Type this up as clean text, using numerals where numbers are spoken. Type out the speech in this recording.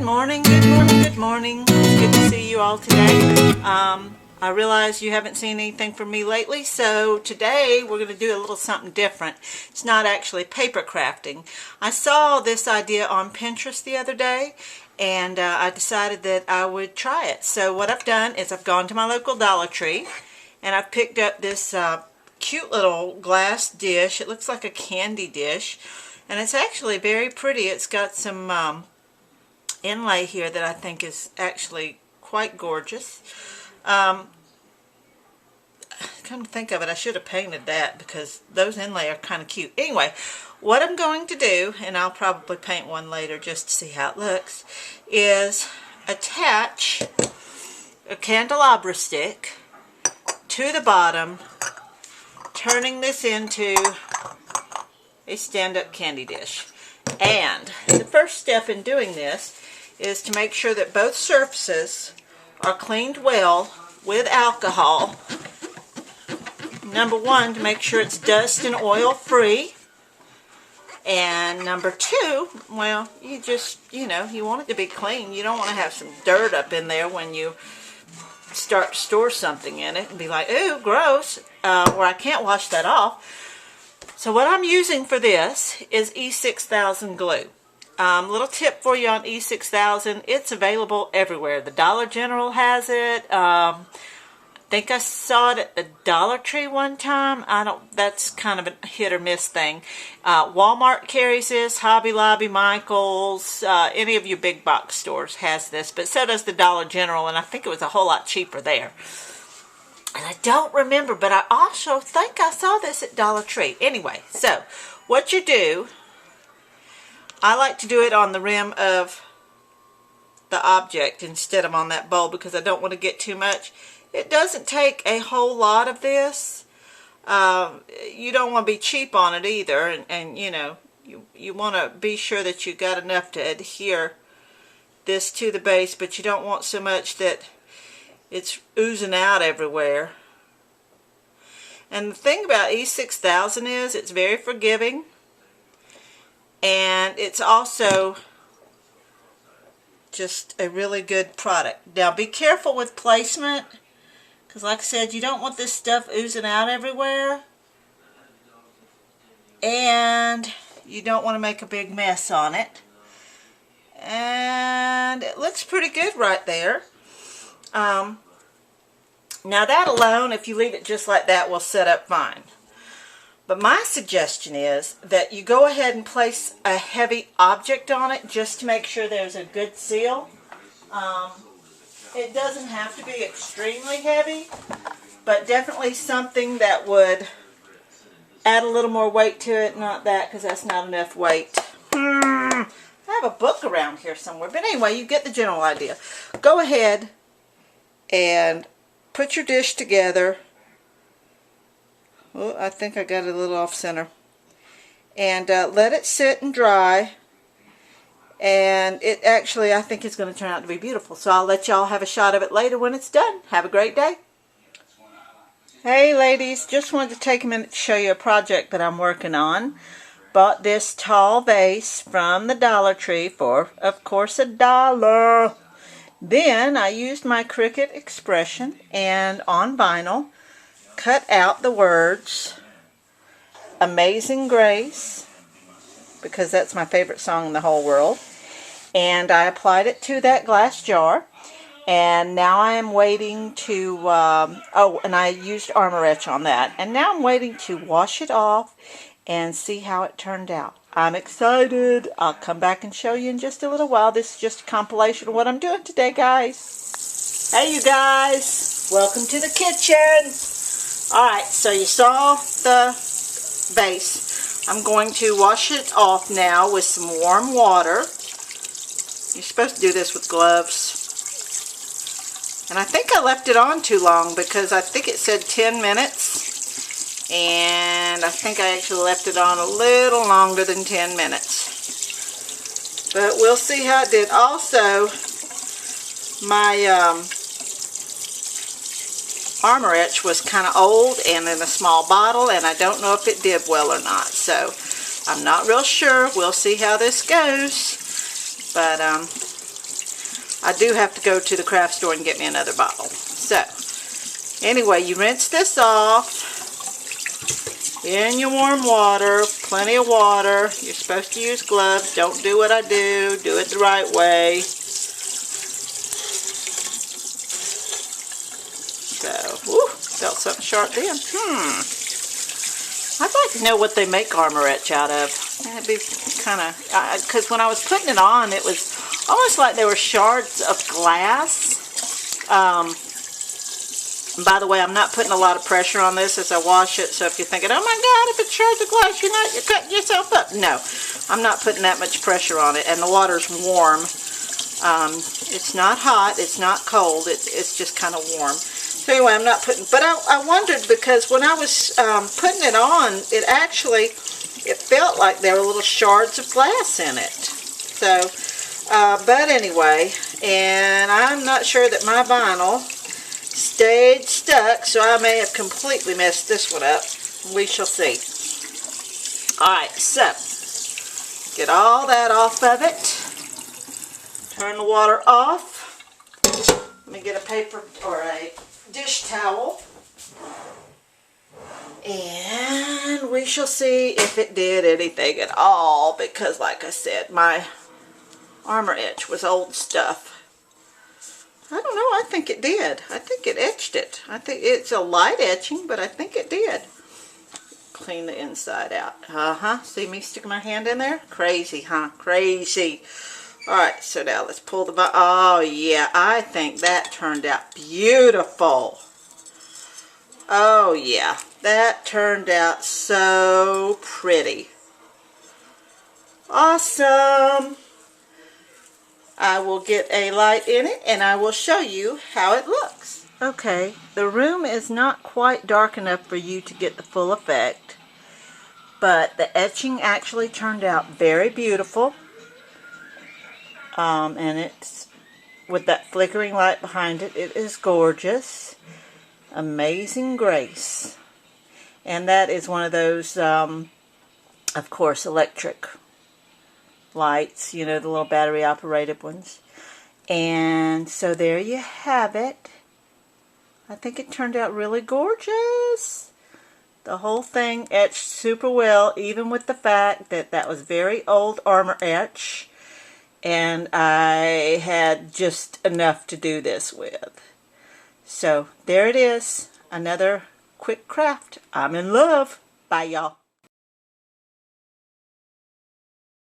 morning, good morning, good morning. It's good to see you all today. I realize you haven't seen anything from me lately, so today we're going to do a little something different. It's not actually paper crafting. I saw this idea on Pinterest the other day, and I decided that I would try it. So what I've done is I've gone to my local Dollar Tree, and I've picked up this cute little glass dish. It looks like a candy dish, and it's actually very pretty. It's got some inlay here that I think is actually quite gorgeous. Come to think of it, I should have painted that because those inlay are kind of cute. Anyway, what I'm going to do, and I'll probably paint one later just to see how it looks, is attach a candelabra stick to the bottom, turning this into a stand-up candy dish. And the first step in doing this is to make sure that both surfaces are cleaned well with alcohol. Number one, to make sure it's dust and oil free. And number two, well, you want it to be clean. You don't want to have some dirt up in there when you start to store something in it and be like, ooh, gross, or I can't wash that off. So what I'm using for this is E6000 glue. Little tip for you on E6000, it's available everywhere. The Dollar General has it. I think I saw it at the Dollar Tree one time. That's kind of a hit or miss thing. Walmart carries this, Hobby Lobby, Michael's, any of your big box stores has this, but so does the Dollar General, and I think it was a whole lot cheaper there. And I don't remember, but I also think I saw this at Dollar Tree. Anyway, so what you do, I like to do it on the rim of the object instead of on that bowl because I don't want to get too much. It doesn't take a whole lot of this. You don't want to be cheap on it either, and you want to be sure that you got enough to adhere this to the base, but you don't want so much that it's oozing out everywhere. And the thing about E6000 is it's very forgiving, and it's also just a really good product. Now be careful with placement, because like I said, you don't want this stuff oozing out everywhere, and you don't want to make a big mess on it. And it looks pretty good right there. Now that alone, if you leave it just like that, will set up fine. But my suggestion is that you go ahead and place a heavy object on it just to make sure there's a good seal. It doesn't have to be extremely heavy, but definitely something that would add a little more weight to it. Not that, because that's not enough weight. I have a book around here somewhere. But anyway, you get the general idea. Go ahead and put your dish together. Oh, I think I got it a little off center. And let it sit and dry. And it actually, I think it's going to turn out to be beautiful. So I'll let y'all have a shot of it later when it's done. Have a great day. Hey ladies, just wanted to take a minute to show you a project that I'm working on. Bought this tall vase from the Dollar Tree for, of course, $1. Then I used my Cricut Expression and on vinyl cut out the words Amazing Grace, because that's my favorite song in the whole world, and I applied it to that glass jar. And now I am waiting to and I used Armour etch on that, and now I'm waiting to wash it off and see how it turned out. I'm excited. I'll come back and show you in just a little while. This is just a compilation of what I'm doing today, guys. Hey, you guys. Welcome to the kitchen. Alright, so you saw the vase. I'm going to wash it off now with some warm water. You're supposed to do this with gloves. And I think I left it on too long because I think it said 10 minutes. And I think I actually left it on a little longer than 10 minutes. But we'll see how it did. Also, my Armour etch was kind of old and in a small bottle, and I don't know if it did well or not. So I'm not real sure. We'll see how this goes. But I do have to go to the craft store and get me another bottle. So, anyway, you rinse this off in your warm water, plenty of water. You're supposed to use gloves. Don't do what I do. Do it the right way. So, whew, felt something sharp then. I'd like to know what they make Armour etch out of. That'd be kind of, because when I was putting it on, it was almost like there were shards of glass. By the way, I'm not putting a lot of pressure on this as I wash it, so if you're thinking, oh my God, if it's shards of glass, you're cutting yourself up. No, I'm not putting that much pressure on it, and the water's warm. It's not hot, it's not cold, it's just kind of warm. So anyway, I'm not putting, but I wondered because when I was putting it on, it felt like there were little shards of glass in it. So, but anyway, and I'm not sure that my vinyl stayed stuck, so I may have completely messed this one up. We shall see. Alright, so, get all that off of it. Turn the water off. Let me get a paper or a dish towel, and we shall see if it did anything at all, because like I said, my Armour etch was old stuff. I don't know, I think it did. I think it etched it. I think it's a light etching, but I think it did. Clean the inside out. See me sticking my hand in there? Crazy, huh? Crazy. Alright, so now let's pull the bottom. Oh yeah, I think that turned out beautiful. Oh yeah, that turned out so pretty. Awesome. I will get a light in it and I will show you how it looks. Okay, the room is not quite dark enough for you to get the full effect, but the etching actually turned out very beautiful. And it's with that flickering light behind it, it is gorgeous. Amazing grace. And that is one of those, of course, electric lights, you know, the little battery operated ones. And so there you have it. I think it turned out really gorgeous. The whole thing etched super well, even with the fact that that was very old Armour etch. And I had just enough to do this with. So there it is. Another quick craft. I'm in love. Bye, y'all.